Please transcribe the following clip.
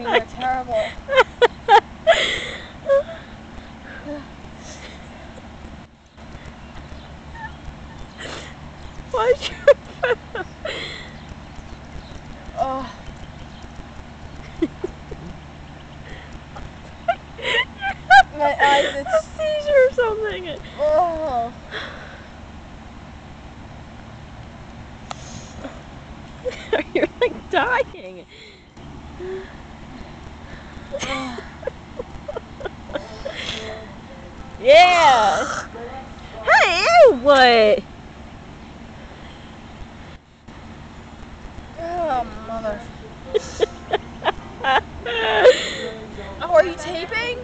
laughing. You're terrible. Why'd you? Oh. My eyes, it's a seizure or something. Oh. You're like dying. Yeah. Hey, what? Oh, mother. Oh, are you taping?